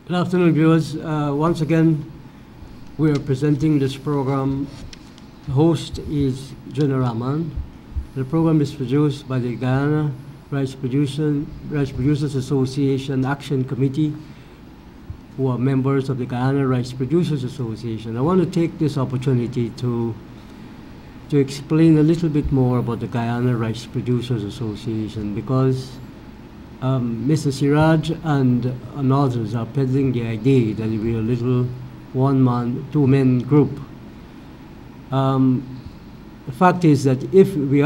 Good afternoon, viewers. Once again, we are presenting this program. The host is Jenna Rahman. The program is produced by the Guyana Rice Producers Association Action Committee, who are members of the Guyana Rice Producers Association. I want to take this opportunity to explain a little bit more about the Guyana Rice Producers Association, because Mr. Siraj and others are peddling the idea that we're a little one-man, two-man group. The fact is that if we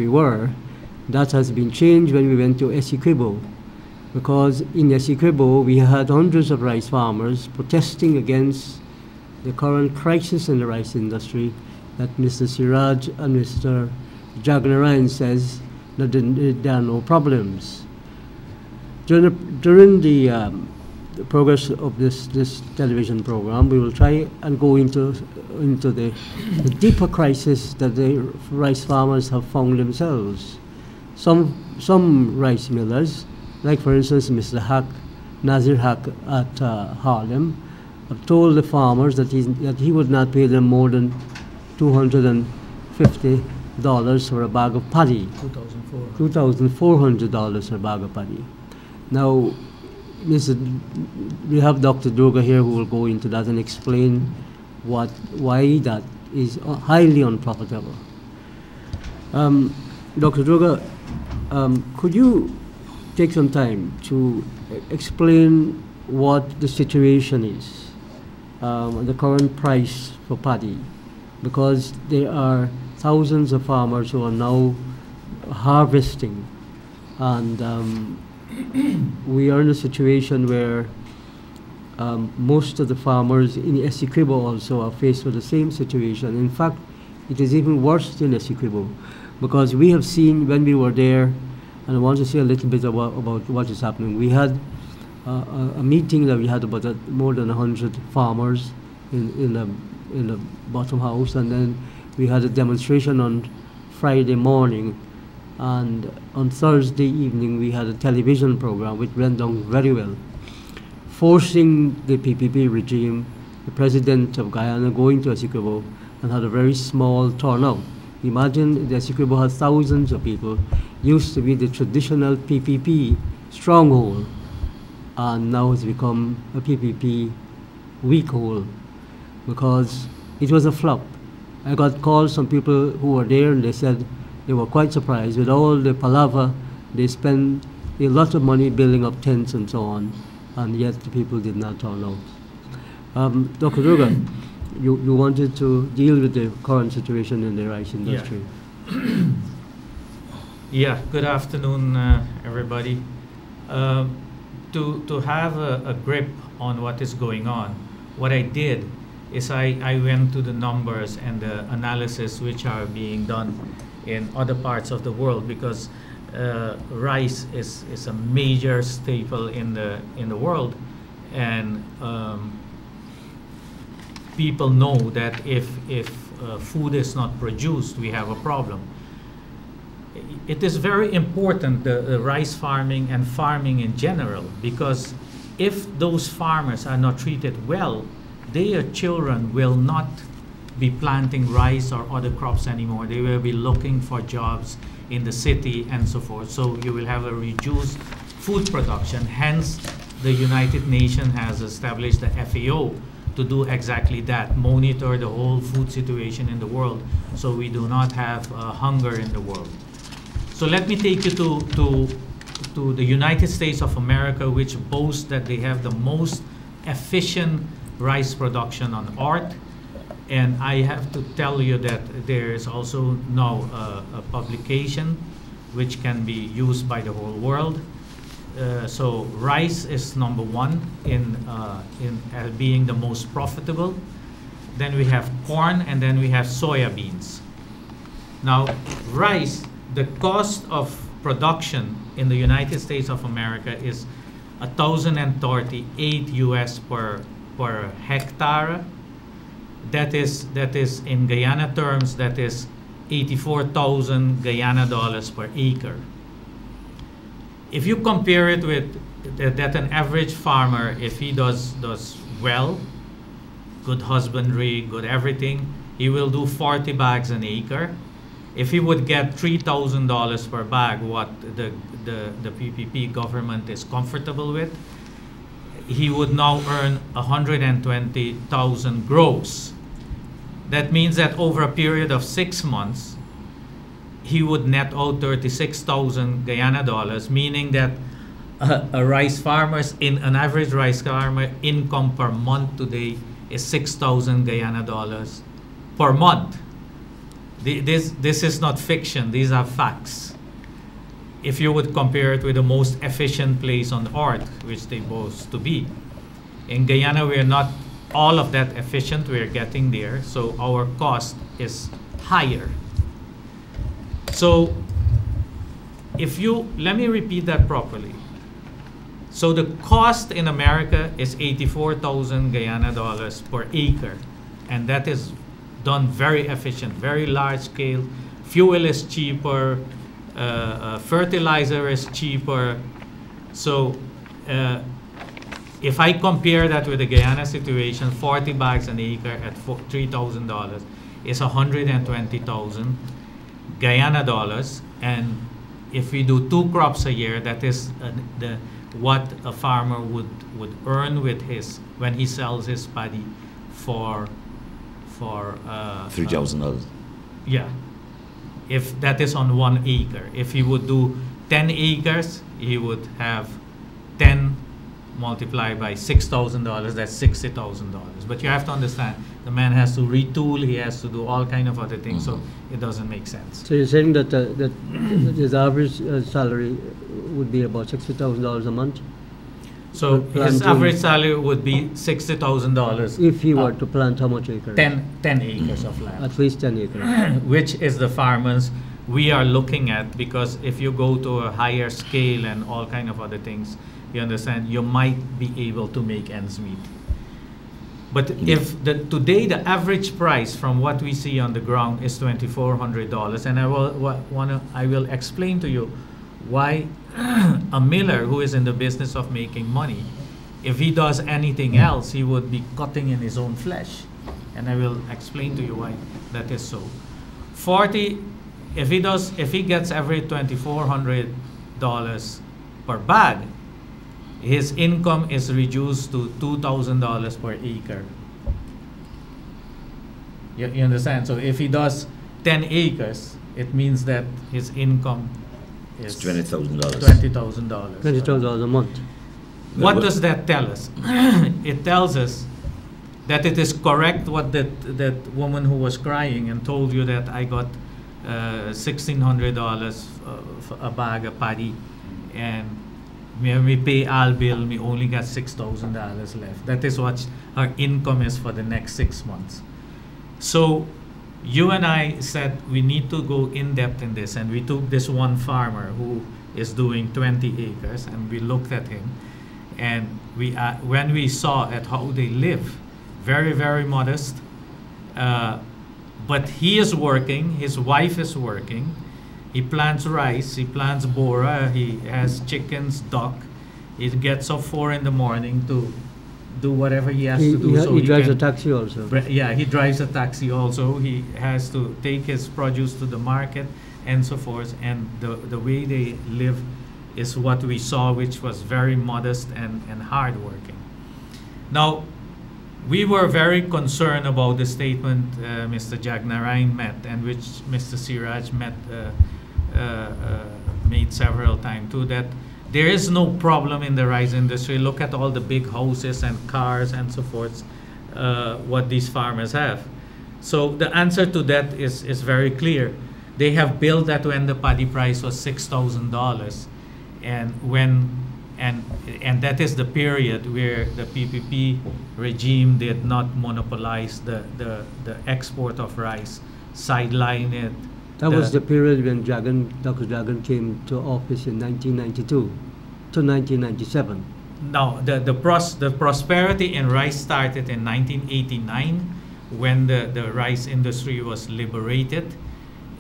were, that has been changed when we went to Essequibo, because in Essequibo we had hundreds of rice farmers protesting against the current crisis in the rice industry that Mr. Siraj and Mr. Guyana Rice says that there are no problems. During the progress of this television program, we will try and go into the deeper crisis that the rice farmers have found themselves. Some rice millers, like for instance Mr. Nazir Haq at Harlem, have told the farmers that he would not pay them more than $250 for a bag of paddy. $2,400 for a bag of paddy. Now, we have Dr. Durga here who will go into that and explain why that is highly unprofitable. Dr. Durga, could you take some time to explain what the situation is, the current price for paddy, because there are thousands of farmers who are now harvesting, and we are in a situation where most of the farmers in Essequibo also are faced with the same situation. In fact, it is even worse in Essequibo, because we have seen when we were there, and I want to say a little bit about what is happening. We had a meeting that we had about more than 100 farmers in the bottom house, and then we had a demonstration on Friday morning, and on Thursday evening we had a television program which went down very well, forcing the PPP regime, the president of Guyana, going to Essequibo, and had a very small turnout. Imagine the Essequibo has thousands of people, used to be the traditional PPP stronghold, and now it's become a PPP weak hole, because it was a flop. I got calls from people who were there, and they said they were quite surprised. With all the palaver, they spent a lot of money building up tents and so on, and yet the people did not turn out. Dr. Durga, you wanted to deal with the current situation in the rice industry. Yeah, good afternoon, everybody. To have a grip on what is going on, what I did is I went to the numbers and the analysis which are being done in other parts of the world, because rice is a major staple in the world, and people know that if food is not produced, we have a problem. It is very important, the rice farming and farming in general, because if those farmers are not treated well, their children will not be planting rice or other crops anymore. They will be looking for jobs in the city and so forth. So you will have a reduced food production. Hence, the United Nations has established the FAO to do exactly that, monitor the whole food situation in the world, so we do not have hunger in the world. So let me take you to the United States of America, which boasts that they have the most efficient rice production on earth. And I have to tell you that there is also now a publication which can be used by the whole world. So rice is number one in being the most profitable. Then we have corn, and then we have soya beans. Now, rice, the cost of production in the United States of America is $1,038 US per hectare. That is in Guyana terms, that is 84,000 Guyana dollars per acre. If you compare it with that an average farmer, if he does well, good husbandry, good everything, he will do 40 bags an acre. If he would get $3,000 per bag, what the PPP government is comfortable with, he would now earn 120,000 gross. That means that over a period of 6 months, he would net out 36,000 Guyana dollars, meaning that a rice farmer's an average rice farmer income per month today is 6,000 Guyana dollars per month. This is not fiction, these are facts. If you would compare it with the most efficient place on earth, which they boast to be. In Guyana, we are not all of that efficient, we are getting there, so our cost is higher. So let me repeat that properly. So the cost in America is 84,000 Guyana dollars per acre, and that is done very efficient, very large scale. Fuel is cheaper, fertilizer is cheaper. So if I compare that with the Guyana situation, 40 bags an acre at $3,000 is 120,000 Guyana dollars, and if we do 2 crops a year, that is what a farmer would earn with when he sells his paddy for $3,000. Yeah, if that is on 1 acre. If he would do 10 acres, he would have 10 multiplied by $6,000. That's $60,000. But you have to understand, the man has to retool. He has to do all kind of other things. So it doesn't make sense. So you're saying that that his average salary would be about $60,000 a month? So his average salary would be $60,000 if he were to plant how much acres? 10 acres of land. At least 10 acres. Which is the farmers we are looking at, because if you go to a higher scale and all kind of other things, you understand, you might be able to make ends meet. But if today the average price from what we see on the ground is $2,400, and I will explain to you why a miller who is in the business of making money, if he does anything else, he would be cutting in his own flesh. And I will explain to you why that is so. If he gets every $2,400 per bag, his income is reduced to $2,000 per acre. You understand? So if he does 10 acres, it means that his income is $20,000. $20,000. $20,000 a month. What does that tell us? It tells us that it is correct what that woman who was crying and told you that I got $1,600 for a bag of paddy, and when we pay all bill, we only got $6,000 left. That is what our income is for the next 6 months. So you and I said we need to go in depth in this, and we took this one farmer who is doing 20 acres, and we looked at him, and when we saw at how they live, very, very modest, but he is working, his wife is working, he plants rice, he plants bora, he has chickens, duck. He gets up 4 in the morning to do whatever he has to do. So he drives a taxi also. Yeah, he drives a taxi also. He has to take his produce to the market and so forth. And the way they live is what we saw, which was very modest and hardworking. Now, we were very concerned about the statement Mr. Jagnarain met, and which Mr. Siraj made several times too, that there is no problem in the rice industry. Look at all the big houses and cars and so forth, what these farmers have. So the answer to that is very clear. They have built that when the paddy price was $6,000, and that is the period where the PPP regime did not monopolize the export of rice, sideline it. That was the period when Dr. Dragon came to office in 1992 to 1997. Now, the prosperity in rice started in 1989 when the rice industry was liberated,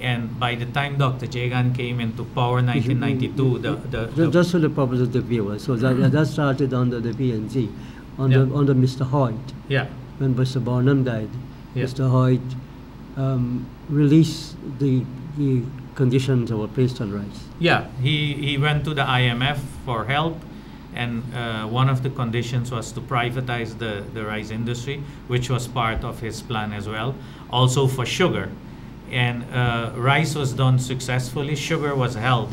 And by the time Dr. Jagan came into power in 1992, just for the purpose of the viewer, so that started under the PNC, under Mr. Hoyt. Yeah. When Mr. Barnum died, Yeah. Mr. Hoyt released the conditions that were placed on rice. Yeah, he went to the IMF for help, and one of the conditions was to privatize the rice industry, which was part of his plan as well. Also for sugar. And rice was done successfully. Sugar was held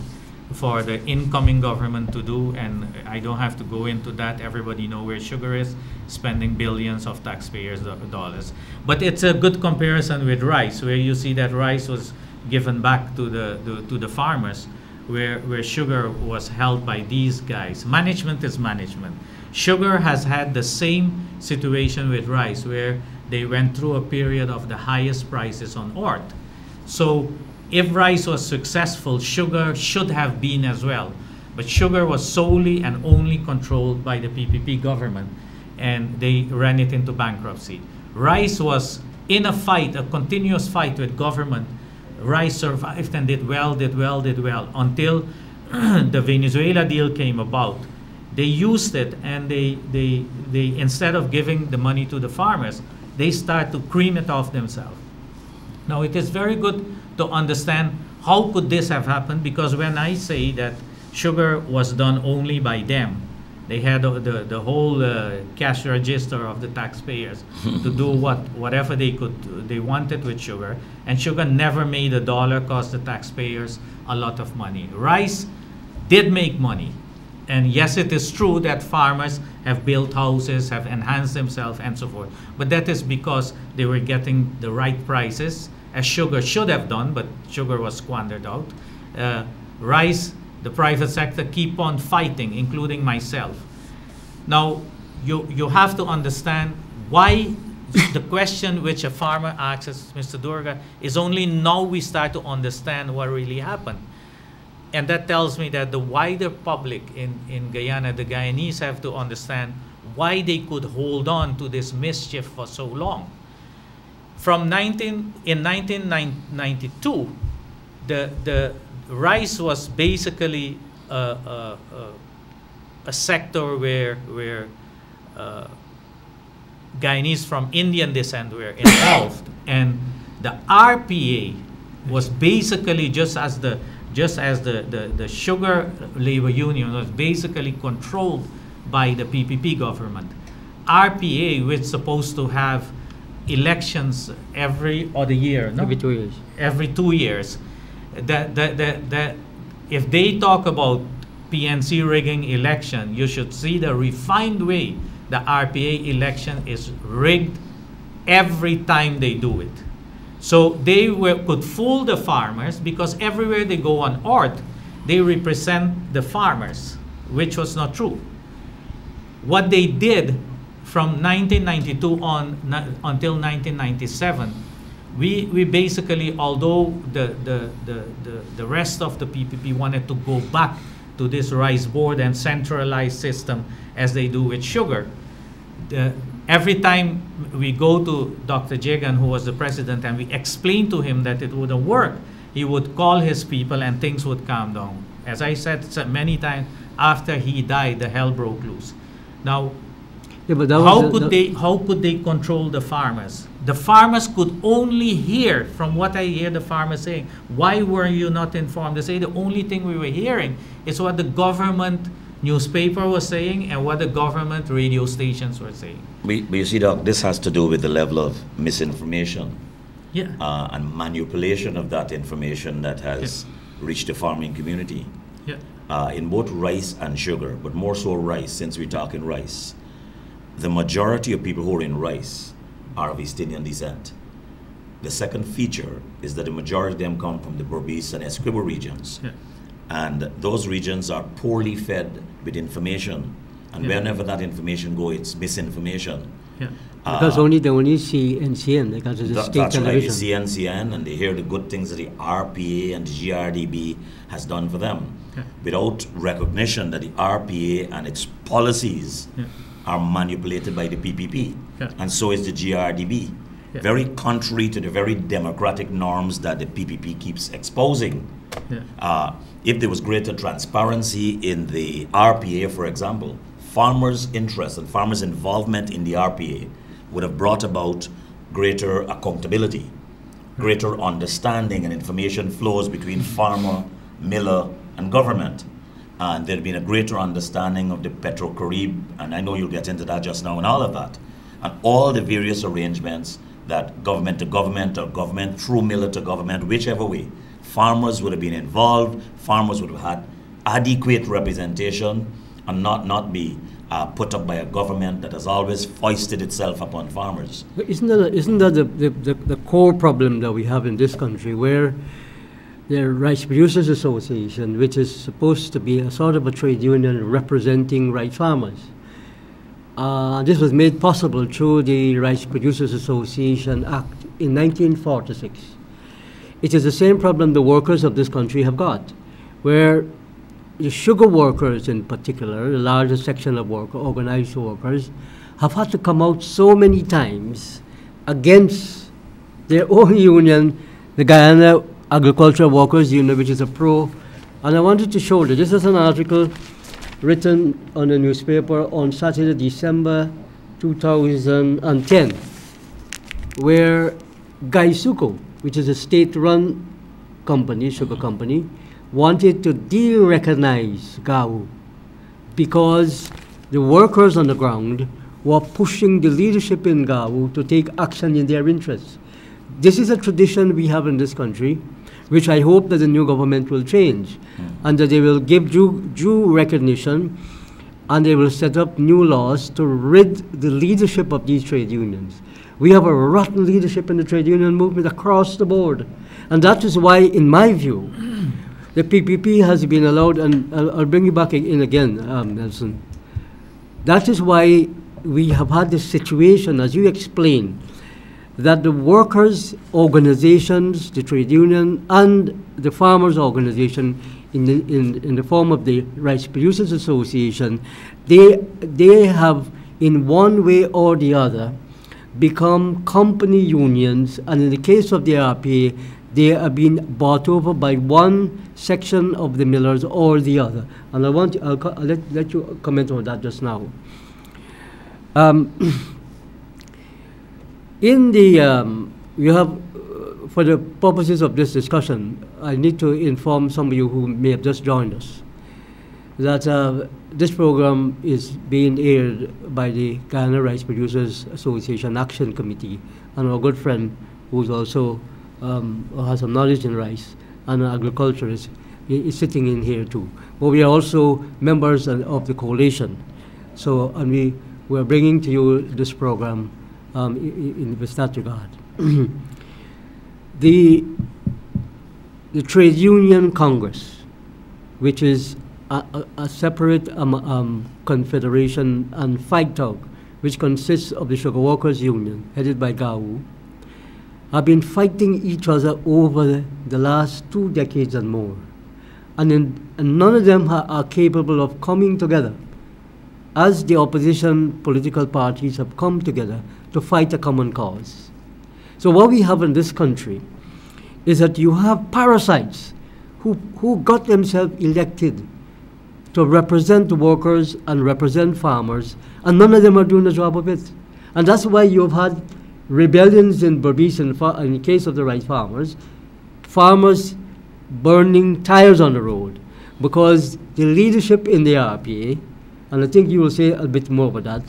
for the incoming government to do, and I don't have to go into that. Everybody knows where sugar is, spending billions of taxpayers' dollars. But it's a good comparison with rice, where you see that rice was given back to the farmers, where sugar was held by these guys. Management is management. Sugar has had the same situation with rice, where they went through a period of the highest prices on earth. So if rice was successful, sugar should have been as well. But sugar was solely and only controlled by the PPP government, and they ran it into bankruptcy. Rice was in a fight, a continuous fight with government. Rice survived and did well, until the Venezuela deal came about. They used it, and they instead of giving the money to the farmers, they start to cream it off themselves. Now, it is very good to understand how could this have happened, because when I say that sugar was done only by them, they had the whole cash register of the taxpayers to do whatever they wanted with sugar, and sugar never made a dollar, cost the taxpayers a lot of money. Rice did make money. And yes, it is true that farmers have built houses, have enhanced themselves, and so forth. But that is because they were getting the right prices, as sugar should have done, but sugar was squandered out. Rice, the private sector keep on fighting, including myself. Now, you have to understand why the question which a farmer asks, Mr. Durga, is only now we start to understand what really happened. And that tells me that the wider public in Guyana, the Guyanese, have to understand why they could hold on to this mischief for so long. In 1992, the rice was basically a sector where Guyanese from Indian descent were involved, and the RPA was basically just as the sugar labor union was basically controlled by the PPP government. RPA, which is supposed to have elections every other year, no? Every 2 years. Every 2 years. If they talk about PNC rigging election, you should see the refined way the RPA election is rigged every time they do it. So they could fool the farmers, because everywhere they go on earth, they represent the farmers, which was not true. What they did from 1992 on until 1997, we basically, although the rest of the PPP wanted to go back to this rice board and centralized system as they do with sugar, every time we go to Dr. Jagan, who was the president, and we explain to him that it wouldn't work, he would call his people and things would calm down. As I said many times, after he died, the hell broke loose. Now, Yeah, but that how was could they control the farmers? The farmers could only hear, from what I hear the farmers saying, why were you not informed? They say the only thing we were hearing is what the government newspaper was saying and what the government radio stations were saying. But you see, Doc, this has to do with the level of misinformation, Yeah. And manipulation of that information that has reached the farming community. Yeah. In both rice and sugar, but more so rice, since we're talking rice. The majority of people who are in rice are of East Indian descent. The second feature is that the majority of them come from the Berbice and Essequibo regions. Yeah. And those regions are poorly fed with information. And whenever that information goes, it's misinformation. Yeah. because they only see NCN, because it's a state That's right, they television. see NCN and they hear the good things that the RPA and the GRDB has done for them, without recognition that the RPA and its policies are manipulated by the PPP, and so is the GRDB. Yeah. very contrary to the very democratic norms that the PPP keeps exposing. Yeah. If there was greater transparency in the RPA, for example, farmers' interest and farmers' involvement in the RPA would have brought about greater accountability, greater understanding and information flows between farmer, miller, and government. And there'd been a greater understanding of the PetroCaribe, and I know you'll get into that just now, and all of that, and all the various arrangements that government to government or government through miller to government, whichever way, farmers would have been involved, farmers would have had adequate representation and not be put up by a government that has always foisted itself upon farmers. Isn't that the core problem that we have in this country, where the Rice Producers Association, which is supposed to be a sort of a trade union representing rice farmers, this was made possible through the Rice Producers Association Act in 1946. It is the same problem the workers of this country have got, where the sugar workers in particular, the largest section of organized workers, have had to come out so many times against their own union, the Guyana Agricultural Workers Union, which is a pro. And I wanted to show that this is an article written on a newspaper on Saturday, December 2010, where Gaisuco, which is a state-run company, sugar company, wanted to de-recognize GAU because the workers on the ground were pushing the leadership in GAU to take action in their interests. This is a tradition we have in this country, which I hope that the new government will change, and that they will give due recognition, and they will set up new laws to rid the leadership of these trade unions. We have a rotten leadership in the trade union movement across the board, and that is why, in my view, the PPP has been allowed, and I'll bring you back in again, Nelson. That is why we have had this situation, as you explained, that the workers' organizations, the trade union, and the farmers' organization in the form of the Rice Producers Association, they have, in one way or the other, become company unions, and in the case of the RPA, they are being bought over by one section of the millers or the other. And I'll let you comment on that just now. In the, you have, for the purposes of this discussion, I need to inform some of you who may have just joined us that this program is being aired by the Guyana Rice Producers Association Action Committee, and our good friend who's also has some knowledge in rice and agriculture is sitting in here too. But we are also members of the coalition. So, and we're bringing to you this program with that regard. The Trade Union Congress, which is a separate confederation and fight talk, which consists of the Sugar Workers Union, headed by GAU, have been fighting each other over the last 2 decades and more. And none of them are capable of coming together as the opposition political parties have come together to fight a common cause. So what we have in this country is that you have parasites who got themselves elected to represent the workers and represent farmers, and none of them are doing the job of it. And that's why you've had rebellions in Berbice in the case of the rice farmers burning tires on the road, because the leadership in the RPA, and I think you will say a bit more about that,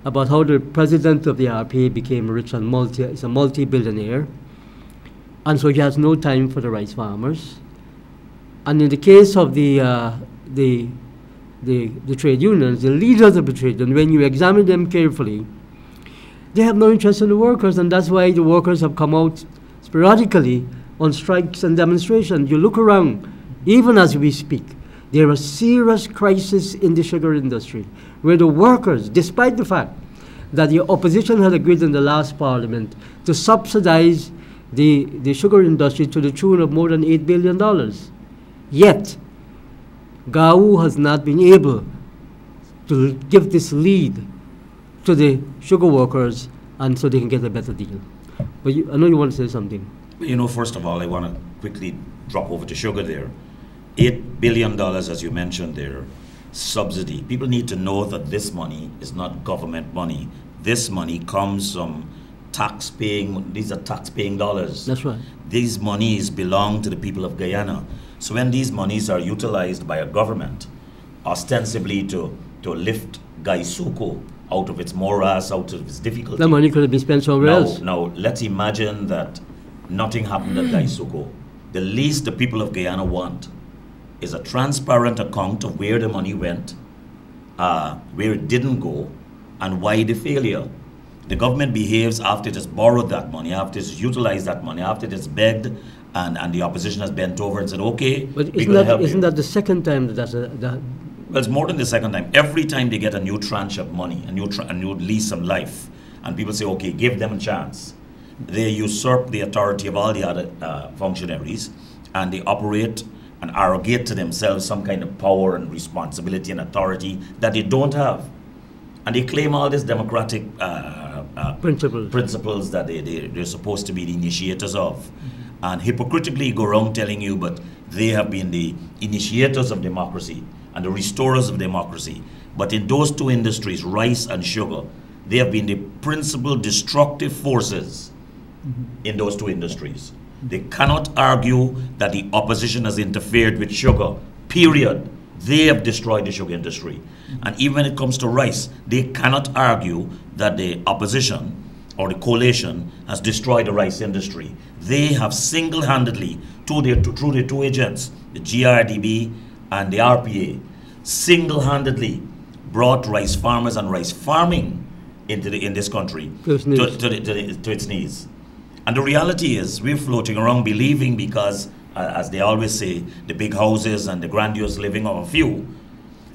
about how the president of the RPA became rich and is a multi-billionaire, and so he has no time for the rice farmers. And in the case of the trade unions, the leaders of the trade union, when you examine them carefully, they have no interest in the workers, and that's why the workers have come out sporadically on strikes and demonstrations. You look around, even as we speak, there are serious crises in the sugar industry, where the workers, despite the fact that the opposition had agreed in the last parliament to subsidize the sugar industry to the tune of more than $8 billion, yet GAU has not been able to give this lead to the sugar workers and so they can get a better deal. But I know you want to say something. You know, first of all, I want to quickly drop over to sugar there. $8 billion, as you mentioned there, subsidy. People need to know that this money is not government money. This money comes from these are tax-paying dollars. That's right. These monies belong to the people of Guyana. So when these monies are utilized by a government, ostensibly to lift Gaisuko out of its morass, out of its difficulty. That money could have been spent somewhere else. Now, let's imagine that nothing happened at Gaisuko. The least the people of Guyana want is a transparent account of where the money went, where it didn't go, and why the failure. The government behaves after it has borrowed that money, after it has utilized that money, after it has begged, and the opposition has bent over and said, okay, but isn't that the second time that well, it's more than the second time. Every time they get a new tranche of money, a new lease of life, and people say, okay, give them a chance, they usurp the authority of all the other functionaries, and they operate and arrogate to themselves some kind of power and responsibility and authority that they don't have. And they claim all these democratic principles that they're supposed to be the initiators of. And hypocritically go around telling you, but they have been the initiators of democracy and the restorers of democracy. But in those two industries, rice and sugar, they have been the principal destructive forces in those two industries. They cannot argue that the opposition has interfered with sugar, period. They have destroyed the sugar industry. And even when it comes to rice, they cannot argue that the opposition or the coalition has destroyed the rice industry. They have single-handedly, through their two agents, the GRDB and the RPA, single-handedly brought rice farmers and rice farming in this country to its knees. And the reality is, we're floating around believing because, as they always say, the big houses and the grandiose living of a few,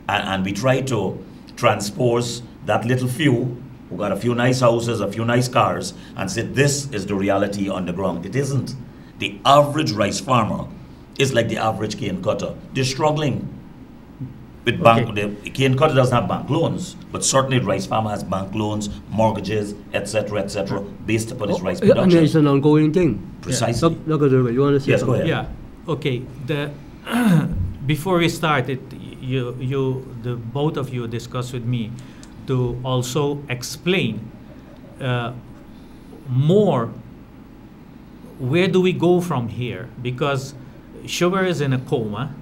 and we try to transpose that little few who got a few nice houses, a few nice cars, and say this is the reality on the ground. It isn't. The average rice farmer is like the average cane cutter. They're struggling with bank. The cane cutter doesn't have bank loans, but certainly the rice farmer has bank loans, mortgages, etc., based upon his rice production. And it's an ongoing thing. Precisely. Yeah. Dr. You want to say yes, something? go ahead. Yeah. Okay. Before we start, the both of you discussed with me to also explain more where do we go from here, because sugar is in a coma,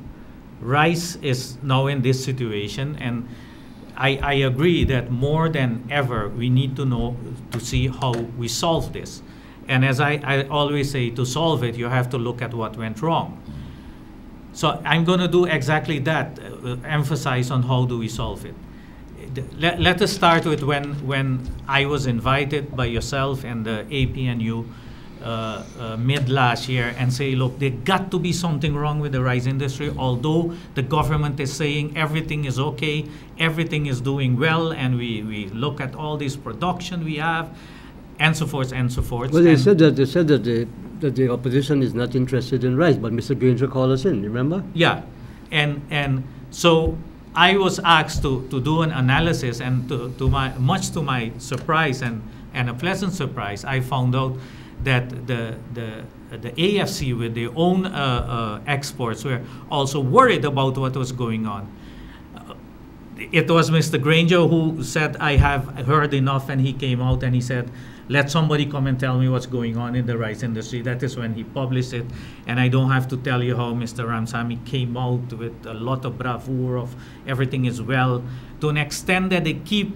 rice is now in this situation, and I agree that more than ever we need to know to see how we solve this. And as I always say, to solve it, you have to look at what went wrong. So I'm going to do exactly that, emphasize on how do we solve it. Let us start with when I was invited by yourself and the APNU mid last year and say, look, there got to be something wrong with the rice industry, although the government is saying everything is okay, everything is doing well, and we look at all this production we have, and so forth and so forth. Well, they said that the opposition is not interested in rice, but Mr. Granger called us in, remember? Yeah, and so I was asked to do an analysis, and much to my surprise and a pleasant surprise, I found out that the AFC with their own exports were also worried about what was going on. It was Mr. Granger who said, I have heard enough, and he came out and he said, let somebody come and tell me what's going on in the rice industry. That is when he published it. And I don't have to tell you how Mr. Ramsamy came out with a lot of bravura of everything is well, to an extent that they keep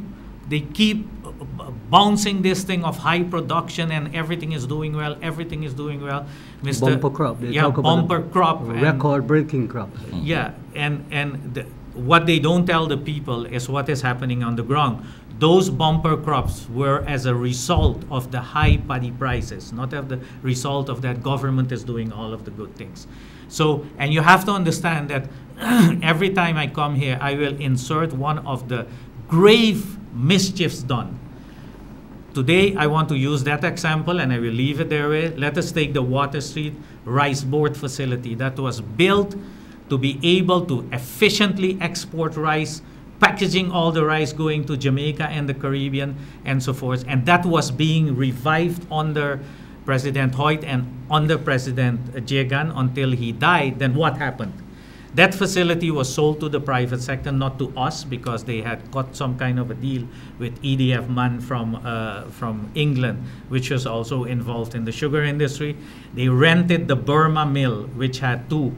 bouncing this thing of high production and everything is doing well, everything is doing well. Mr. Bumper crop. They yeah, talk bumper about crop. Record-breaking crop. Yeah, and what they don't tell the people is what is happening on the ground. Those bumper crops were as a result of the high paddy prices, not as the result of that government is doing all of the good things. So, and you have to understand that every time I come here, I will insert one of the grave mischiefs done. Today, I want to use that example, and I will leave it there. Let us take the Water Street Rice Board facility that was built to be able to efficiently export rice packaging all the rice going to Jamaica and the Caribbean and so forth. And that was being revived under President Hoyt and under President Jagan until he died. Then what happened? That facility was sold to the private sector, not to us, because they had got some kind of a deal with EDF Man from England, which was also involved in the sugar industry. They rented the Burma mill, which had 2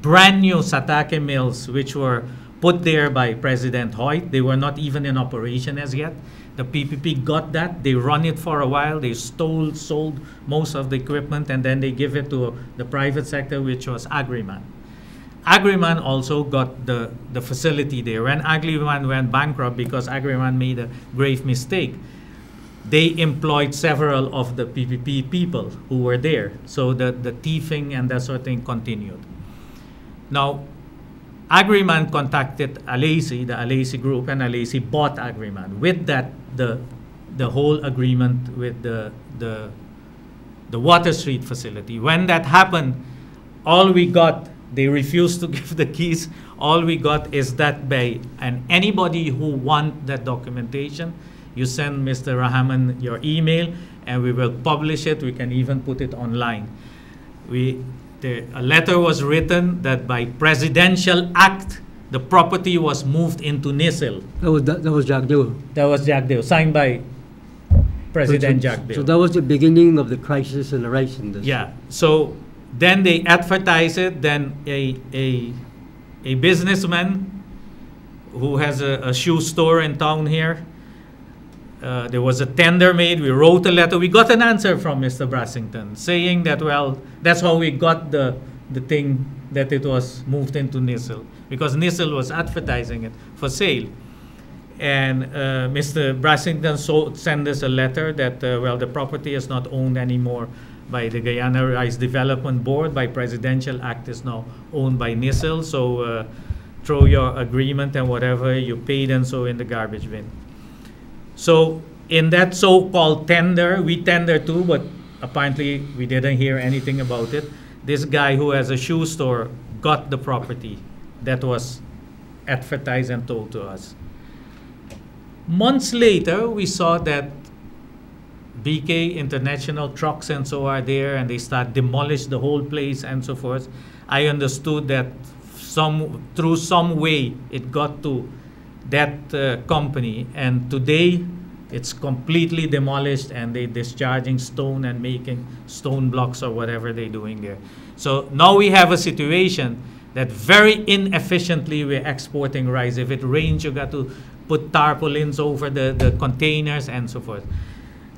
brand new Satake mills, which were put there by President Hoyt. They were not even in operation as yet. The PPP got that. They run it for a while. They sold most of the equipment, and then they give it to the private sector, which was Agriman. Agriman also got the facility there. When Agriman went bankrupt, because Agriman made a grave mistake, they employed several of the PPP people who were there. So the thieving and that sort of thing continued. Now, Agriman contacted Alacy, the Alacy group, and Alacy bought Agriman. With that, the whole agreement with the Water Street facility. When that happened, all we got, they refused to give the keys. All we got is that bay. And anybody who want that documentation, you send Mr. Rahman your email, and we will publish it. We can even put it online. A letter was written that by presidential act, the property was moved into Nisil. That was Jack Dale. That was Jack Dale, signed by President Jack Dale. So that was the beginning of the crisis in the rice industry. Yeah. So then they advertise it. Then a businessman who has a shoe store in town here, there was a tender made. We wrote a letter. We got an answer from Mr. Brassington saying that, well, that's how we got the thing, that it was moved into Nisil, because Nisil was advertising it for sale. And Mr. Brassington sent us a letter that, well, the property is not owned anymore by the Guyana Rice Development Board. By presidential act, is now owned by Nisil. So throw your agreement and whatever you paid and so in the garbage bin. So in that so-called tender, we tendered too, but apparently we didn't hear anything about it. This guy who has a shoe store got the property that was advertised and told to us. Months later, we saw that BK International trucks and so are there, and they start demolish the whole place and so forth. I understood that through some way it got to that company, and today it's completely demolished, and they're discharging stone and making stone blocks or whatever they're doing there. So now we have a situation that very inefficiently we're exporting rice. If it rains, you got to put tarpaulins over the containers and so forth.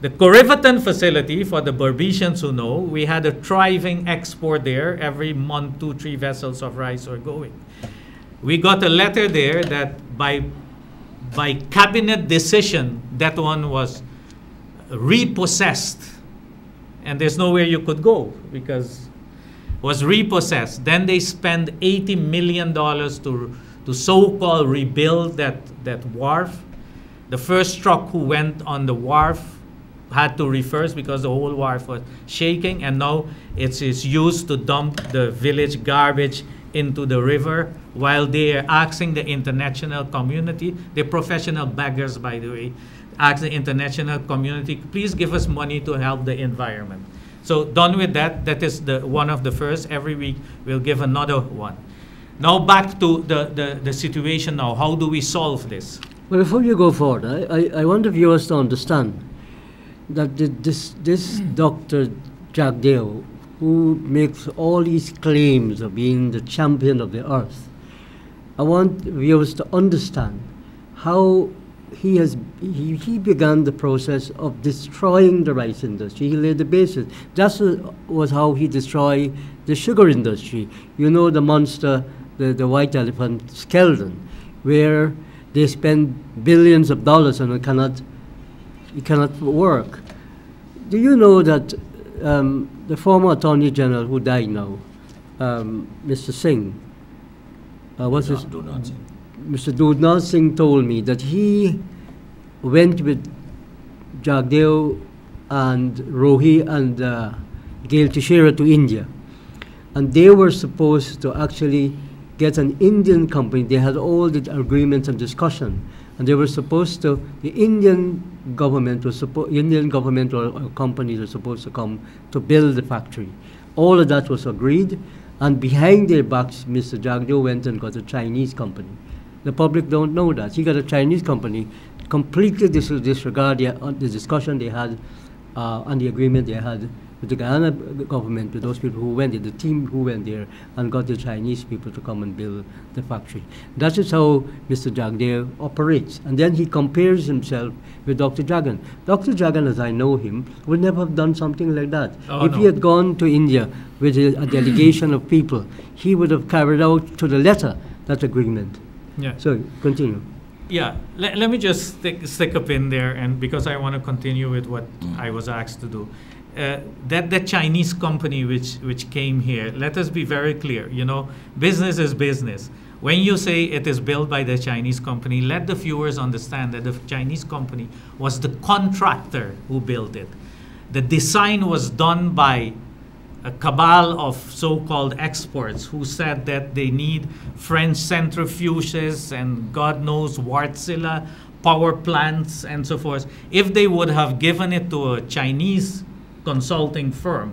The Corriverton facility, for the Berbetians who know, we had a thriving export there. Every month, 2-3 vessels of rice were going. We got a letter there that by cabinet decision, that one was repossessed. And there's nowhere you could go because it was repossessed. Then they spent $80 million to so-called rebuild that wharf. The first truck who went on the wharf had to reverse because the whole wharf was shaking, and now it's used to dump the village garbage into the river, while they are asking the international community, they're professional baggers by the way, ask the international community, please give us money to help the environment. So done with that, that is one of the first. Every week we'll give another one. Now back to the situation now. How do we solve this? Well, before you go forward, I want the viewers to understand that this Dr. Jack Dale, who makes all these claims of being the champion of the earth, I want viewers to understand how he began the process of destroying the rice industry. He laid the basis. That was how he destroyed the sugar industry. You know the monster, the white elephant, Skeldon, where they spend billions of dollars and it cannot work. Do you know that the former Attorney General who died now, Mr. Singh, Mr. Dudnal Singh told me that he went with Jagdeo and Rohi and Gail Teixeira to India, and they were supposed to actually get an Indian company. They had all the agreements and discussion, and they were supposed to, the Indian government or companies were supposed to come to build the factory. All of that was agreed, and behind their backs, Mr. Jagdeo went and got a Chinese company. The public don't know that. He got a Chinese company, completely disregard the discussion they had and the agreement they had with the Guyana government, with those people who went there, the team who went there and got the Chinese people to come and build the factory. That is how Mr. Jagdeo operates. And then he compares himself with Dr. Jagan. Dr. Jagan, as I know him, would never have done something like that. If he had gone to India with a delegation of people, he would have carried out to the letter that agreement. Yeah. So, continue. Yeah, let me just stick a pin there, and because I want to continue with what I was asked to do. That Chinese company which came here, let us be very clear, you know, business is business. When you say it is built by the Chinese company, let the viewers understand that the Chinese company was the contractor who built it. The design was done by a cabal of so-called experts who said that they need French centrifuges and God knows Wärtsilä power plants and so forth. If they would have given it to a Chinese consulting firm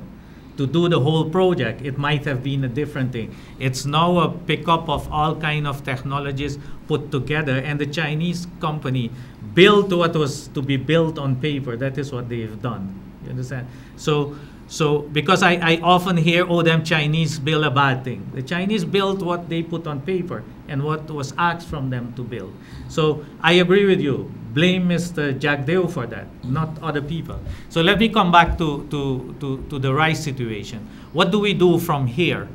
to do the whole project, it might have been a different thing. It's now a pickup of all kind of technologies put together, and the Chinese company built what was to be built on paper. That is what they've done. You understand? So because I often hear, oh, them Chinese build a bad thing. The Chinese built what they put on paper and what was asked from them to build. So I agree with you. Blame Mr. Jagdeo for that, not other people. So let me come back to the rice situation. What do we do from here?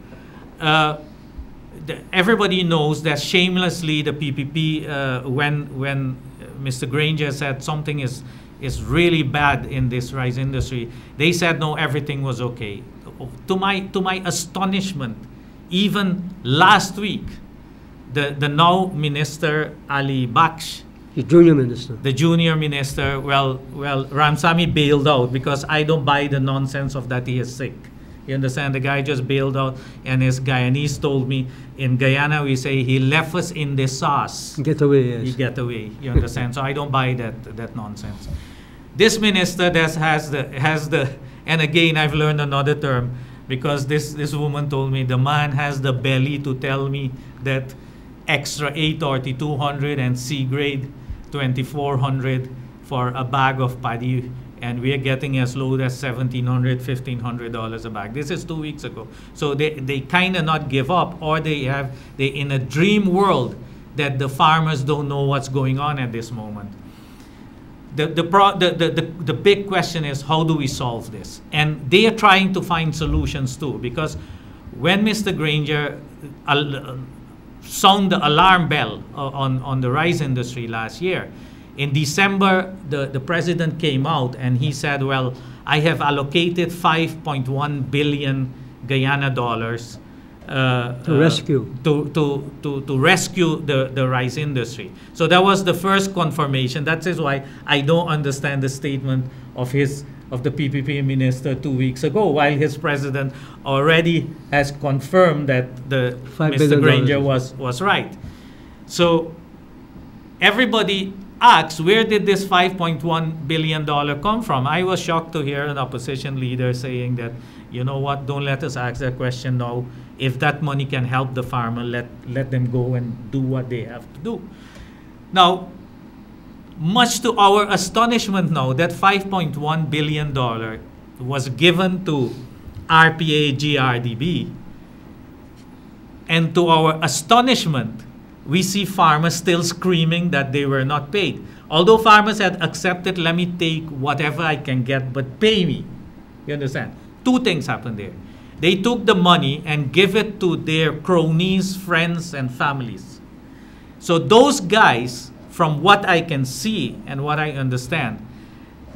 Everybody knows that shamelessly the PPP, when Mr. Granger said something is really bad in this rice industry, they said no, everything was okay. To my astonishment, even last week, the now Minister Ali Baksh, the junior minister. The junior minister, well, Ramsamy bailed out because I don't buy the nonsense of that he is sick. You understand? The guy just bailed out, and his Guyanese told me, in Guyana we say he left us in the sauce. Get away, yes. He get away, you understand? So I don't buy that nonsense. This minister that has the, and again I've learned another term, because this woman told me the man has the belly to tell me that extra A3200 and C grade 2400 for a bag of paddy, and we are getting as low as $1,700, $1,500 a bag. This is 2 weeks ago. So they kind of not give up, or they in a dream world that the farmers don't know what's going on at this moment. The big question is, how do we solve this? And they are trying to find solutions too, because when Mr. Granger sound the alarm bell on the rice industry last year, in December, the president came out and he said, well, I have allocated 5.1 billion Guyana dollars to rescue the rice industry. So that was the first confirmation. That is why I don't understand the statement of the PPP minister 2 weeks ago, while his president already has confirmed that Mr. Granger was right. So everybody asks, where did this $5.1 billion come from? I was shocked to hear an opposition leader saying that, you know what, don't let us ask that question now. If that money can help the farmer, let them go and do what they have to do. Now, much to our astonishment now, that $5.1 billion was given to RPA GRDB. And to our astonishment, we see farmers still screaming that they were not paid. Although farmers had accepted, let me take whatever I can get, but pay me. You understand? Two things happened there. They took the money and give it to their cronies, friends, and families. So those guys, from what I can see and what I understand,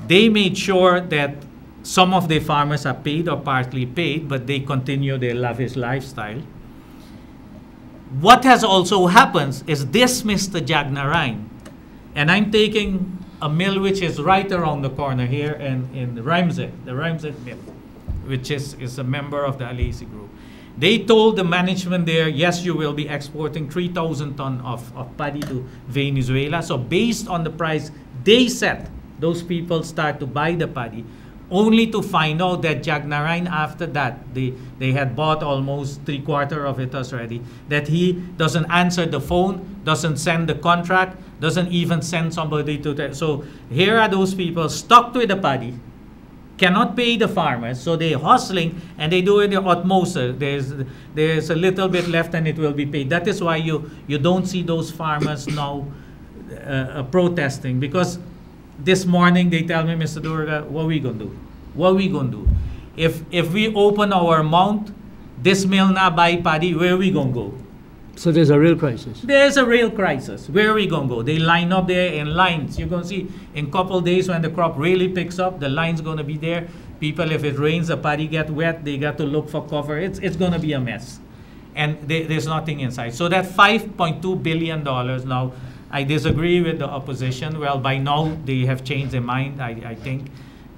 they made sure that some of the farmers are paid or partly paid, but they continue their lavish lifestyle. What has also happened is this Mr. Guyana Rice, and I'm taking a mill which is right around the corner here in Ramsey, the Ramsey mill, which is a member of the Alesi group. They told the management there, yes, you will be exporting 3,000 tons of paddy to Venezuela. So based on the price they set, those people start to buy the paddy, only to find out that Jagnarine, after that, they had bought almost 3/4 of it already, that he doesn't answer the phone, doesn't send the contract, doesn't even send somebody to so here are those people stuck with the paddy, cannot pay the farmers, so they're hustling and they do it their utmost. There's a little bit left and it will be paid. That is why you don't see those farmers now protesting, because this morning they tell me, Mr. Durga, what are we going to do? What are we going to do? If we open our mouth, this mill now buy paddy, where are we going to go? So there's a real crisis. There's a real crisis. Where are we going to go? They line up there in lines. You're going to see in a couple days when the crop really picks up, the line's going to be there. People, if it rains, the paddy get wet, they got to look for cover. It's going to be a mess. And there's nothing inside. So that $5.2 billion now, I disagree with the opposition. Well, by now they have changed their mind, I think.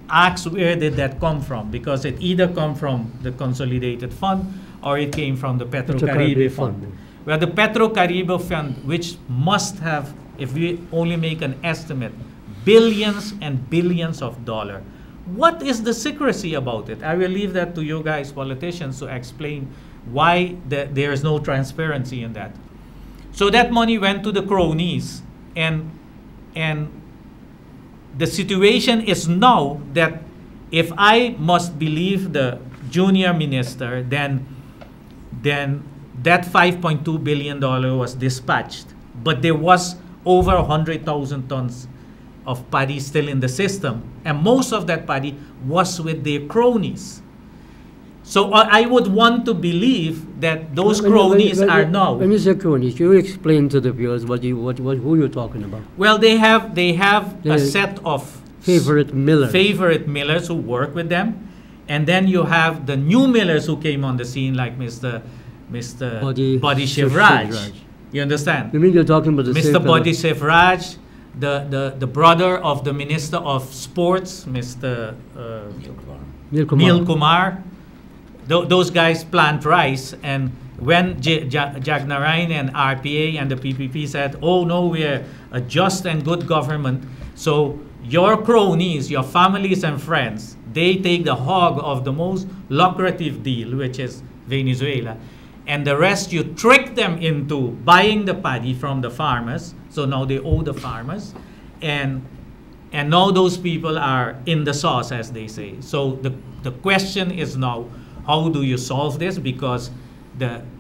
Ask where did that come from? Because it either come from the Consolidated Fund or it came from the PetroCaribe Fund. Well, the PetroCaribe Fund, which must have, if we only make an estimate, billions and billions of dollars. What is the secrecy about it? I will leave that to you guys, politicians, to explain why there is no transparency in that. So that money went to the cronies, and the situation is now that if I must believe the junior minister, then that $5.2 billion was dispatched, but there was over 100,000 tons of paddy still in the system, and most of that paddy was with their cronies. So I would want to believe that those cronies are now. When you say cronies, you explain to the viewers who you're talking about. Well, they have a set of favorite millers who work with them, and then you have the new millers who came on the scene, like Mr. Body Shivraj. You understand? You mean you're talking about the Mr. Body Shivraj, the brother of the Minister of Sports, Mr. Neil Kumar. Those guys plant rice, and when Jagnarine and RPA and the PPP said, oh no, we're a just and good government, so your cronies, your families and friends, they take the hog of the most lucrative deal, which is Venezuela, and the rest you trick them into buying the paddy from the farmers, so now they owe the farmers, and now those people are in the sauce, as they say. So the question is now, how do you solve this? Because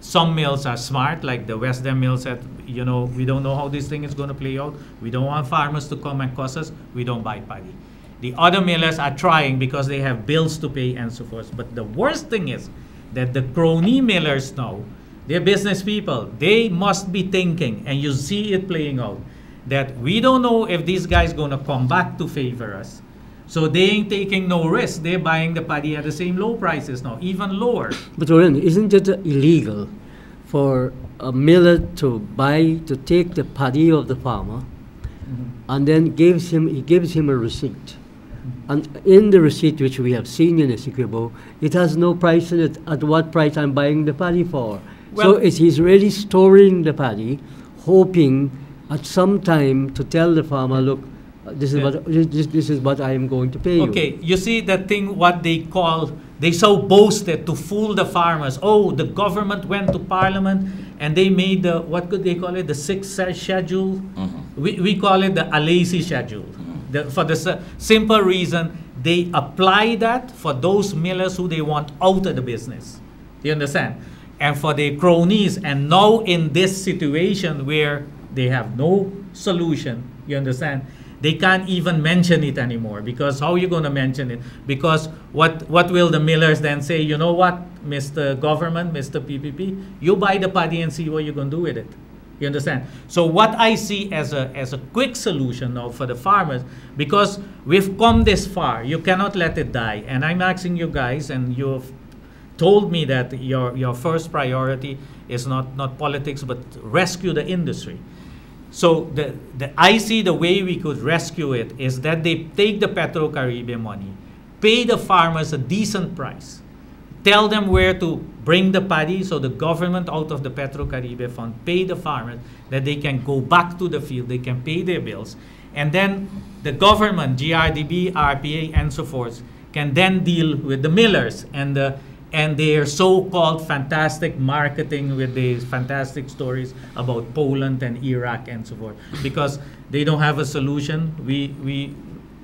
some mills are smart, like the West Dam mill said, you know, we don't know how this thing is going to play out. We don't want farmers to come and cost us. We don't buy paddy. The other millers are trying because they have bills to pay and so forth. But the worst thing is that the crony millers now, they're business people. They must be thinking, and you see it playing out, that we don't know if these guys going to come back to favor us. So they ain't taking no risk. They're buying the paddy at the same low prices now, even lower. But Oren, isn't it illegal for a miller to take the paddy of the farmer, and then gives him a receipt? And in the receipt, which we have seen in the Sikibo, it has no price in it, at what price I'm buying the paddy for. Well, so he's really storing the paddy, hoping at some time to tell the farmer, look, this is what I am going to pay you. Okay, you see that thing, what they call, they so boasted to fool the farmers. Oh, the government went to parliament and they made the, what could they call it, the sixth schedule? We call it the Alacy schedule. For the simple reason, they apply that for those millers who they want out of the business. Do you understand? And for their cronies, and now in this situation where they have no solution, you understand? They can't even mention it anymore, because how are you going to mention it? Because what will the millers then say? You know what, Mr. Government, Mr. PPP, you buy the paddy and see what you're going to do with it. You understand? So what I see as a quick solution now for the farmers, because we've come this far, you cannot let it die. And I'm asking you guys, and you've told me that your first priority is not politics, but rescue the industry. So I see the way we could rescue it is that they take the PetroCaribe money, pay the farmers a decent price, tell them where to bring the paddy, so the government out of the PetroCaribe fund pay the farmers that they can go back to the field, they can pay their bills, and then the government, GRDB, RPA, and so forth, can then deal with the millers and their so-called fantastic marketing with these fantastic stories about Poland and Iraq and so forth. Because they don't have a solution. We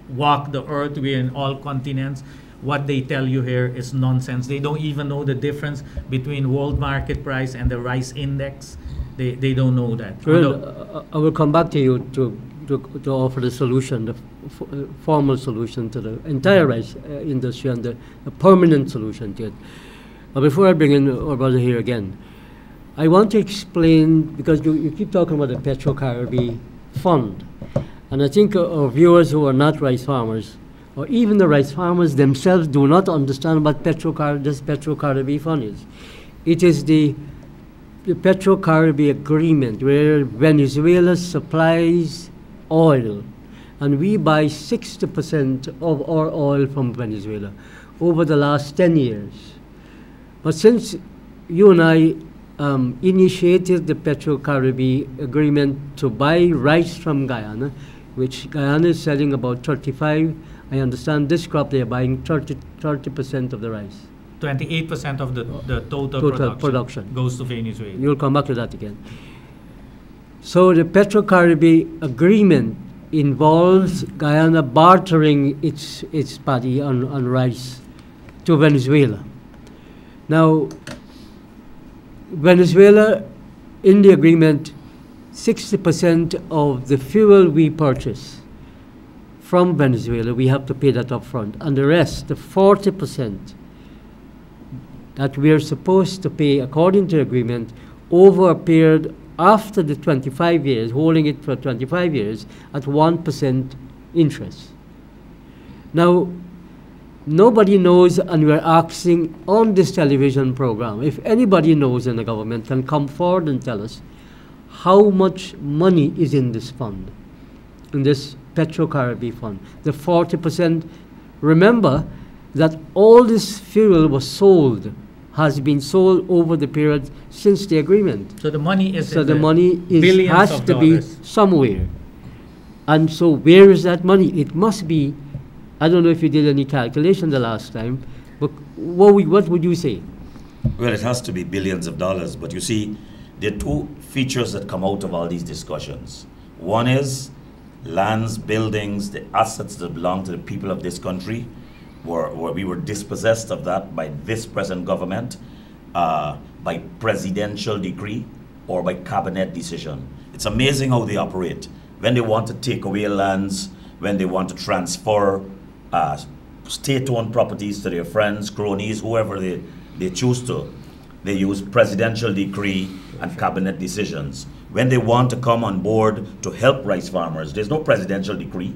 walk the earth, we're in all continents. What they tell you here is nonsense. They don't even know the difference between world market price and the rice index. They don't know that. Well, I will come back to you to offer the solution, the formal solution to the entire rice industry and the permanent solution to it. But before I bring in our brother here again, I want to explain, because you keep talking about the PetroCaribe fund, and I think our viewers who are not rice farmers, or even the rice farmers themselves, do not understand what this PetroCaribe fund is. It is the PetroCaribe agreement where Venezuela supplies oil, and we buy 60% of our oil from Venezuela over the last 10 years. But since you and I initiated the PetroCaribe agreement to buy rice from Guyana, which Guyana is selling about 35, I understand this crop they are buying 30% of the rice. 28% of the total production goes to Venezuela. You'll come back to that again. So the PetroCaribe agreement involves Guyana bartering its paddy on rice to Venezuela. Now, Venezuela, in the agreement, 60% of the fuel we purchase from Venezuela, we have to pay that up front. And the rest, the 40% that we are supposed to pay according to the agreement over a period after the 25 years, holding it for 25 years at 1% interest. Now, nobody knows, and we're asking on this television program, if anybody knows in the government can come forward and tell us how much money is in this fund, in this PetroCaribe fund. The 40%, remember that all this fuel was sold, has been sold over the period since the agreement. So the money is So the money has to be somewhere. And so where is that money? It must be, I don't know if you did any calculation the last time, but what would you say? Well, it has to be billions of dollars, but you see, there are two features that come out of all these discussions. One is lands, buildings, the assets that belong to the people of this country, we were dispossessed of that by this present government, by presidential decree or by cabinet decision. It's amazing how they operate. When they want to take away lands, when they want to transfer state-owned properties to their friends, cronies, whoever they choose to, they use presidential decree and cabinet decisions. When they want to come on board to help rice farmers, there's no presidential decree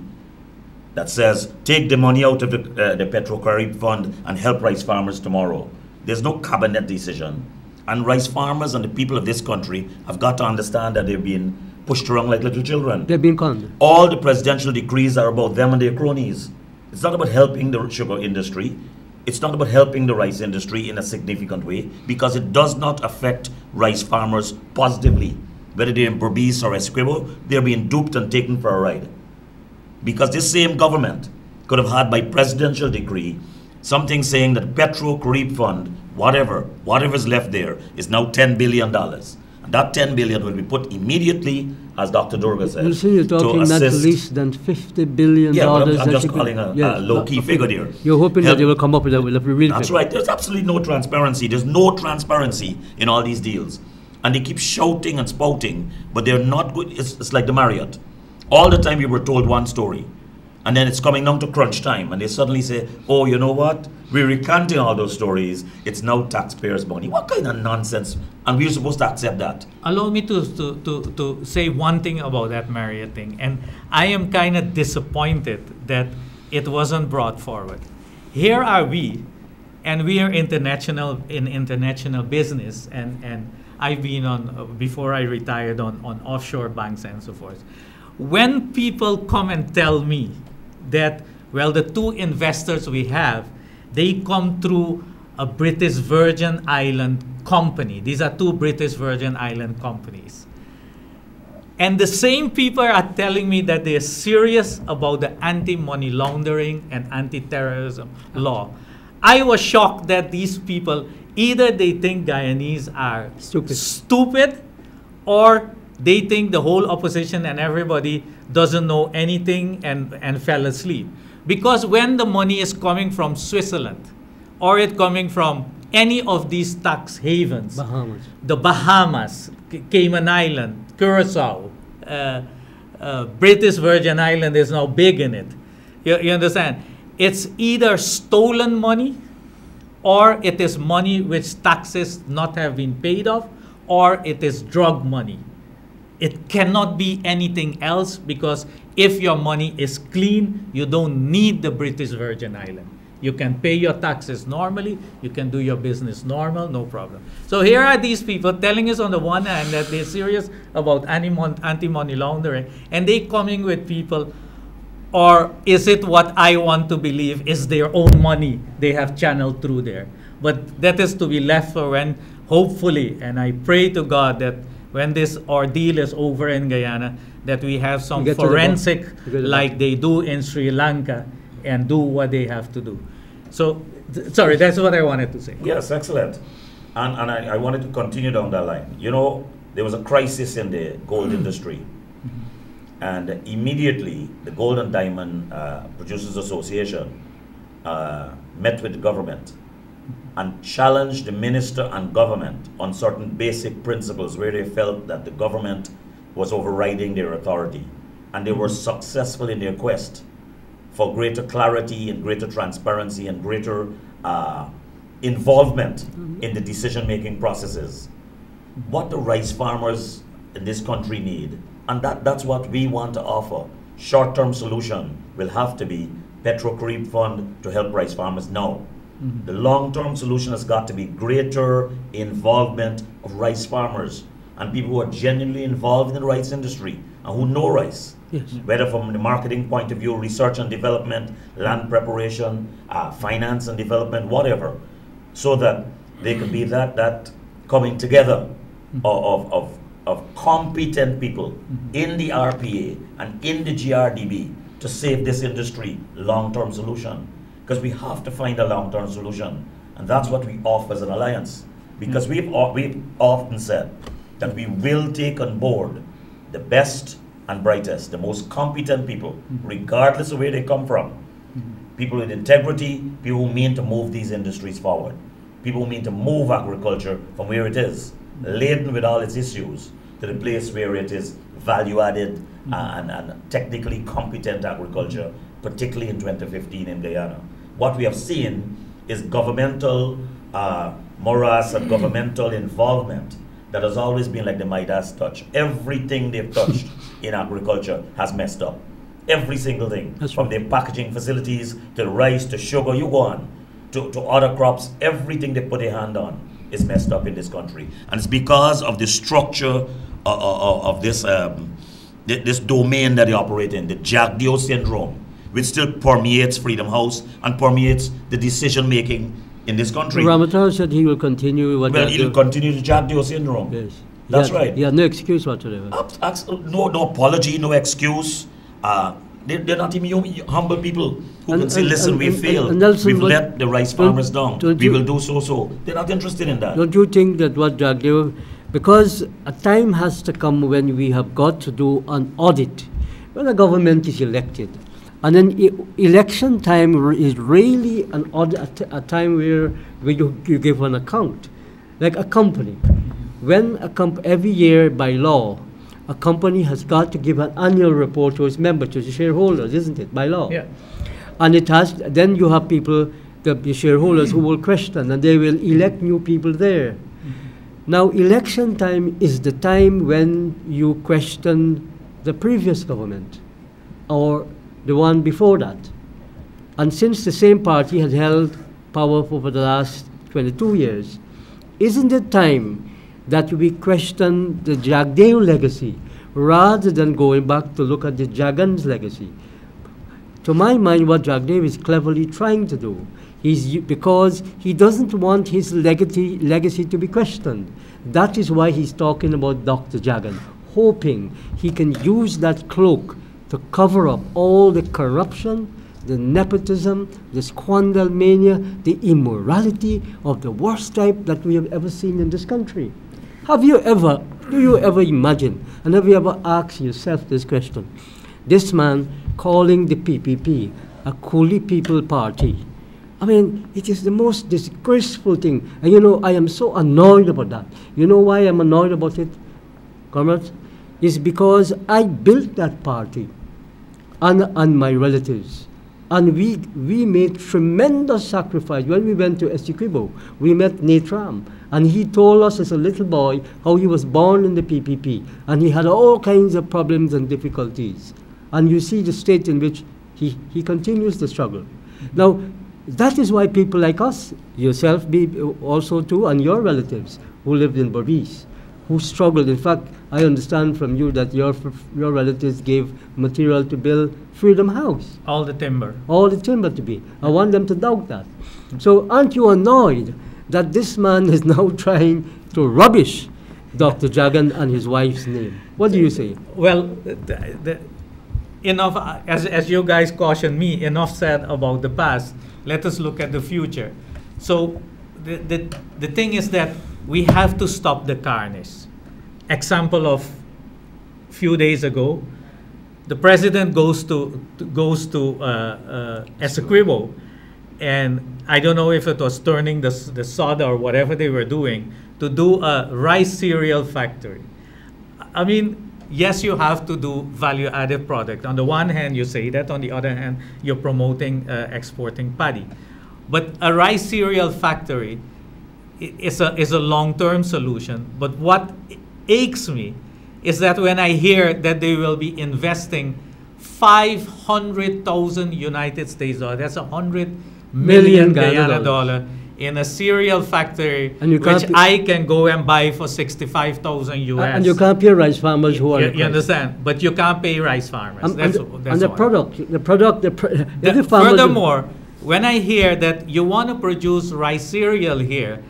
that says, take the money out of the PetroCaribe fund and help rice farmers tomorrow. There's no cabinet decision. And rice farmers and the people of this country have got to understand that they're being pushed around like little children. They've been conned. All the presidential decrees are about them and their cronies. It's not about helping the sugar industry. It's not about helping the rice industry in a significant way, because it does not affect rice farmers positively. Whether they're in Berbice or Essequibo, they're being duped and taken for a ride. Because this same government could have had by presidential decree something saying that PetroCaribe fund, whatever's left there, is now $10 billion. And that $10 billion will be put immediately, as Dr. Durga said, you see, you're talking not less than $50 billion. Yeah, but I'm just calling a low-key figure there. You're hoping that they will come up with a real That's figure. right. There's absolutely no transparency. There's no transparency in all these deals. And they keep shouting and spouting, but they're not good. It's like the Marriott. All the time we were told one story, and then it's coming down to crunch time, and they suddenly say, oh, you know what? We're recanting all those stories. It's now taxpayers' money. What kind of nonsense? And we're supposed to accept that. Allow me to say one thing about that Marriott thing. And I am kind of disappointed that it wasn't brought forward. Here are we, and we are in international business, and I've been on, before I retired, on offshore banks and so forth. When people come and tell me that, well, the two investors we have, they come through a British Virgin Island company. These are two British Virgin Island companies. And the same people are telling me that they're serious about the anti-money laundering and anti-terrorism law. I was shocked that these people, either they think Guyanese are stupid, or they think the whole opposition and everybody doesn't know anything and fell asleep. Because when the money is coming from Switzerland, or it coming from any of these tax havens, the Bahamas, Cayman Island, Curacao, British Virgin Island is now big in it. You understand? It's either stolen money, or it is money which taxes not have been paid off, or it is drug money. It cannot be anything else, because if your money is clean, you don't need the British Virgin Island. You can pay your taxes normally, you can do your business normal, no problem. So here are these people telling us on the one hand that they're serious about anti-money laundering, and they coming with people, or is it what I want to believe is their own money they have channeled through there? But that is to be left for when, hopefully, and I pray to God that when this ordeal is over in Guyana, that we have some forensic like they do in Sri Lanka, and do what they have to do. So, sorry, that's what I wanted to say. Yes, excellent. And I wanted to continue down that line. You know, there was a crisis in the gold industry. And immediately, the Gold and Diamond Producers Association met with the government and challenged the minister and government on certain basic principles where they felt that the government was overriding their authority. And they were successful in their quest for greater clarity and greater transparency and greater involvement in the decision-making processes. What the rice farmers in this country need, and that's what we want to offer. Short-term solution will have to be PetroCaribe fund to help rice farmers now. The long-term solution has got to be greater involvement of rice farmers and people who are genuinely involved in the rice industry and who know rice. Yes. Whether from the marketing point of view, research and development, land preparation, finance and development, whatever, so that they can be that coming together of competent people in the RPA and in the GRDB to save this industry long-term solution. Because we have to find a long-term solution, and that's what we offer as an alliance. Because we've often said that we will take on board the best and brightest, the most competent people, regardless of where they come from. People with integrity, people who mean to move these industries forward. People who mean to move agriculture from where it is, laden with all its issues, to the place where it is value-added and technically competent agriculture, particularly in 2015 in Guyana. What we have seen is governmental morass and governmental involvement that has always been like the Midas touch. Everything they've touched in agriculture has messed up. Every single thing. That's from their packaging facilities to rice to sugar, you go on, to other crops, everything they put their hand on is messed up in this country. And it's because of the structure of this this domain that they operate in, the Jagdeo syndrome, which still permeates Freedom House and permeates the decision making in this country. Ramadan said he will continue. Well, he will continue the Jagdeo syndrome. Yes, that's right. Yeah, no excuse whatsoever. No apology, no excuse. They're not even humble people who can say, listen, we failed. We've let the rice farmers down. We will do so. They're not interested in that. Don't you think that what Jagdeo, because a time has to come when we have got to do an audit when the government is elected. And then election time is really an audit, a time where you give an account. Like a company. When every year by law, a company has got to give an annual report to its members, to the shareholders, isn't it, by law? Yeah. And it has, then you have people, the shareholders who will question, and they will elect new people there. Now, election time is the time when you question the previous government or the one before that. And since the same party has held power for the last 22 years, isn't it time that we question the Jagdeo legacy rather than going back to look at the Jagan's legacy? To my mind, what Jagdev is cleverly trying to do, because he doesn't want his legacy to be questioned. That is why he's talking about Dr. Jagan, hoping he can use that cloak to cover up all the corruption, the nepotism, the squander mania, the immorality of the worst type that we have ever seen in this country. Do you ever imagine, and have you ever asked yourself this question? This man calling the PPP a coolie people party. I mean, it is the most disgraceful thing. And you know, I am so annoyed about that. You know why I'm annoyed about it, comrades? It's because I built that party and my relatives. And we made tremendous sacrifice. When we went to Essequibo, we met Natram, and he told us as a little boy how he was born in the PPP, and he had all kinds of problems and difficulties. And you see the state in which he continues the struggle. Now, that is why people like us, yourself also too, and your relatives who lived in Berbice, who struggled. In fact, I understand from you that your relatives gave material to build Freedom House. All the timber. All the timber to be. I want them to doubt that. So aren't you annoyed that this man is now trying to rubbish Dr. Jagan and his wife's name? What do you say? Well, enough, as you guys cautioned me, enough said about the past. Let us look at the future. So the thing is that we have to stop the carnage. Example of few days ago, the president goes to Essequibo, and I don't know if it was turning the soda or whatever they were doing to do a rice cereal factory. I mean, yes, you have to do value-added product. On the one hand, you say that. On the other hand, you're promoting exporting paddy. But a rice cereal factory is a long-term solution. But what aches me is that when I hear that they will be investing 500,000 United States dollars, that's 100 million Guyana dollar in a cereal factory, which I can go and buy for 65,000 US. And you can't pay rice farmers who are. You understand? But you can't pay rice farmers. Furthermore, when I hear that you want to produce rice cereal here,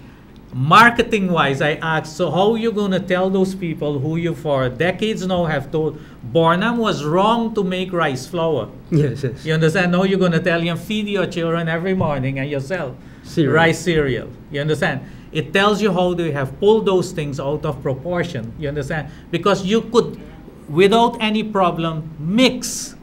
marketing-wise, I ask, so how are you going to tell those people who you for decades now have told Bornam was wrong to make rice flour? Yes, yes. You understand? Now you're going to tell them, feed your children every morning and yourself rice cereal. You understand? It tells you how they have pulled those things out of proportion. You understand? Because you could, without any problem, mix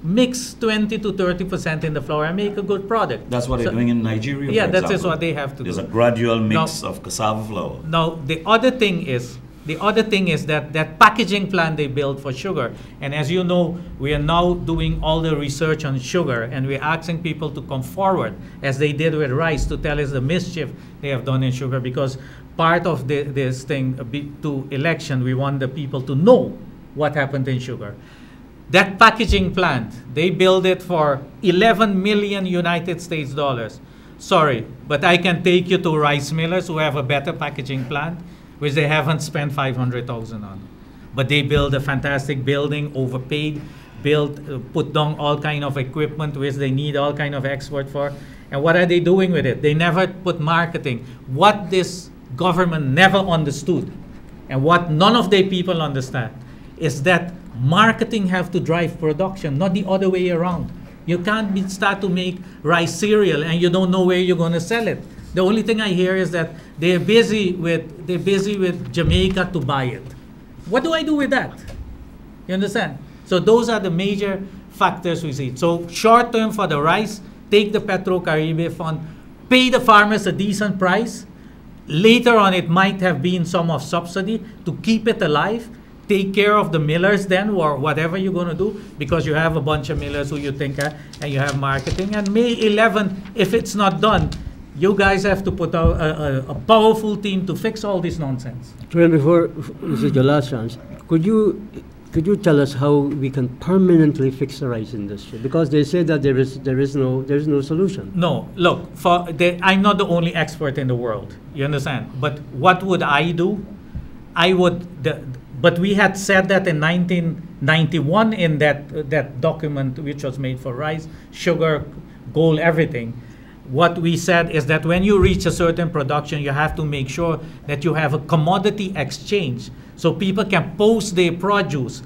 20 to 30% in the flour and make a good product. That's what they're doing in Nigeria. Yeah, that is what they have to do. There's a gradual mix of cassava flour. Now, the other thing is that packaging plant they built for sugar. And as you know, we are now doing all the research on sugar, and we're asking people to come forward, as they did with rice, to tell us the mischief they have done in sugar. Because part of this thing, to election, we want the people to know what happened in sugar. That packaging plant, they built it for 11 million United States dollars. Sorry, but I can take you to rice millers who have a better packaging plant, which they haven't spent 500,000 on. But they build a fantastic building, overpaid, put down all kind of equipment which they need all kind of export for. And what are they doing with it? They never put marketing. What this government never understood, and what none of their people understand, is that marketing have to drive production, not the other way around. You can't start to make rice cereal and you don't know where you're going to sell it. The only thing I hear is that they're busy with Jamaica to buy it. What do I do with that? You understand? So those are the major factors we see. So short term for the rice, take the PetroCaribe fund, pay the farmers a decent price. Later on, it might have been some of subsidy to keep it alive. Take care of the millers then, or whatever you're going to do, because you have a bunch of millers who you think are, and you have marketing. And May 11, if it's not done, you guys have to put out a powerful team to fix all this nonsense. Before this is your last chance, could you tell us how we can permanently fix the rice industry? Because they say that there is no solution. No, look, I'm not the only expert in the world. You understand? But what would I do? But we had said that in 1991 in that document which was made for rice, sugar, gold, everything. What we said is that when you reach a certain production, you have to make sure that you have a commodity exchange so people can post their produce.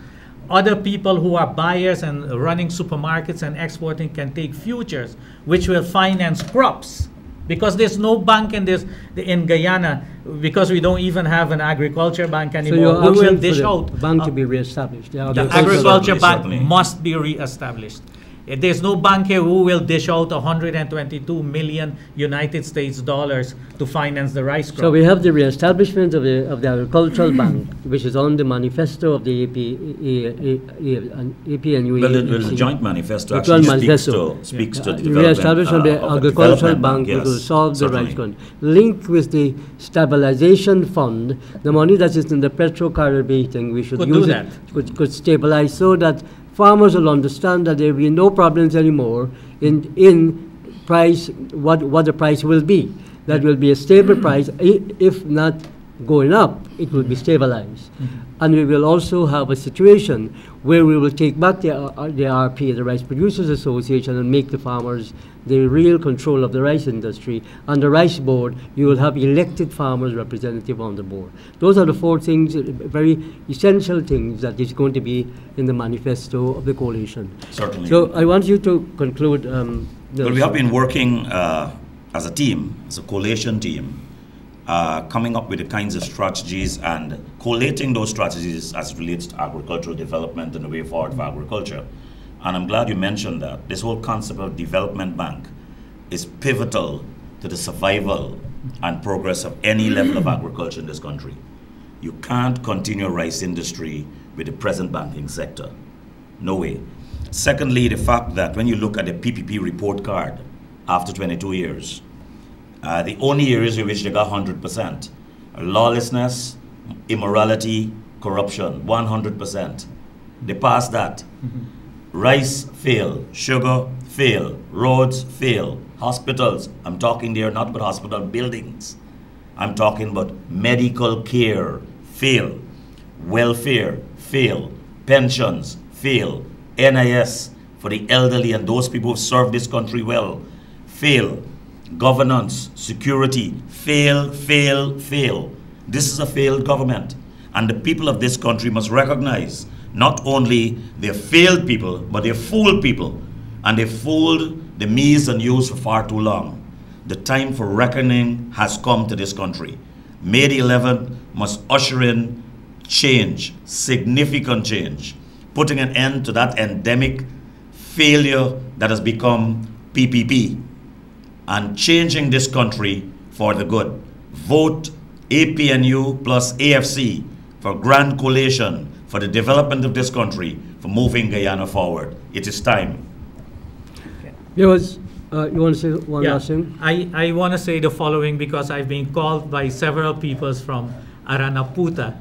Other people who are buyers and running supermarkets and exporting can take futures, which will finance crops. Because there's no bank in Guyana, because we don't even have an agriculture bank anymore. So we will dish out. The bank to be reestablished. The agriculture bank certainly must be reestablished. There's no bank here who will dish out 122 million United States dollars to finance the rice crop. So we have the reestablishment of the agricultural bank, which is on the manifesto of the APNU. Well, the joint manifesto The actually joint manifesto. speaks to the The reestablishment of the development agricultural bank yes, will solve the certainly. rice crop. Linked with the stabilization fund, the money that is in the PetroCaribe thing, we should Could use do it, could stabilize so that farmers will understand that there will be no problems anymore in price, what the price will be. That will be a stable price. If not going up, it will be stabilized. And we will also have a situation where we will take back the RP, the Rice Producers Association, and make the farmers the real control of the rice industry. And the rice board, you will have elected farmers representative on the board. Those are the four things, very essential things that is going to be in the manifesto of the coalition. Certainly. So I want you to conclude. Well, we have been working as a team, as a coalition team, coming up with the kinds of strategies and collating those strategies as it relates to agricultural development and the way forward for agriculture. And I'm glad you mentioned that. This whole concept of development bank is pivotal to the survival and progress of any level of agriculture in this country. You can't continue rice industry with the present banking sector. No way. Secondly, the fact that when you look at the PPP report card after 22 years, the only areas in which they got 100%, lawlessness, immorality, corruption, 100%. They passed that. Rice, fail. Sugar, fail. Roads, fail. Hospitals, I'm talking there not about hospital buildings. I'm talking about medical care, fail. Welfare, fail. Pensions, fail. NIS for the elderly and those people who serve this country well, fail. Governance, security, fail, fail, fail. This is a failed government. And the people of this country must recognize not only they're failed people, but they're fooled people. And they fooled the me's and you's for far too long. The time for reckoning has come to this country. May the 11th must usher in change, significant change, putting an end to that endemic failure that has become PPP, and changing this country for the good. Vote APNU plus AFC for grand coalition for the development of this country, for moving Guyana forward. It is time. You want to say one last thing? I want to say the following because I've been called by several peoples from Aranaputa,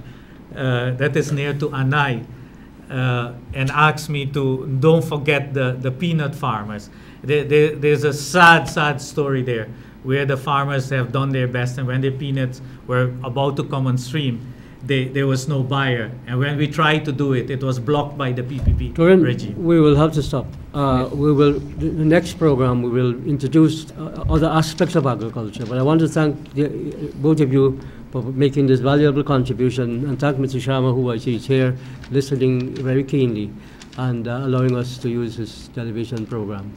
that is near to Anay, and asked me to don't forget the peanut farmers. There's a sad story there where the farmers have done their best, and when the peanuts were about to come on stream, there was no buyer. And when we tried to do it, it was blocked by the PPP regime. We will have to stop. The next program, we will introduce other aspects of agriculture. But I want to thank both of you for making this valuable contribution, and thank Mr. Sharma, who I see is here, listening very keenly, and allowing us to use his television program.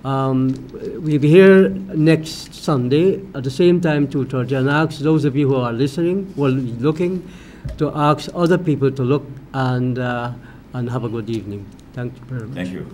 We'll be here next Sunday at the same time, 2:30, and ask those of you who are listening, who are looking, to ask other people to look and have a good evening. Thank you very much. Thank you.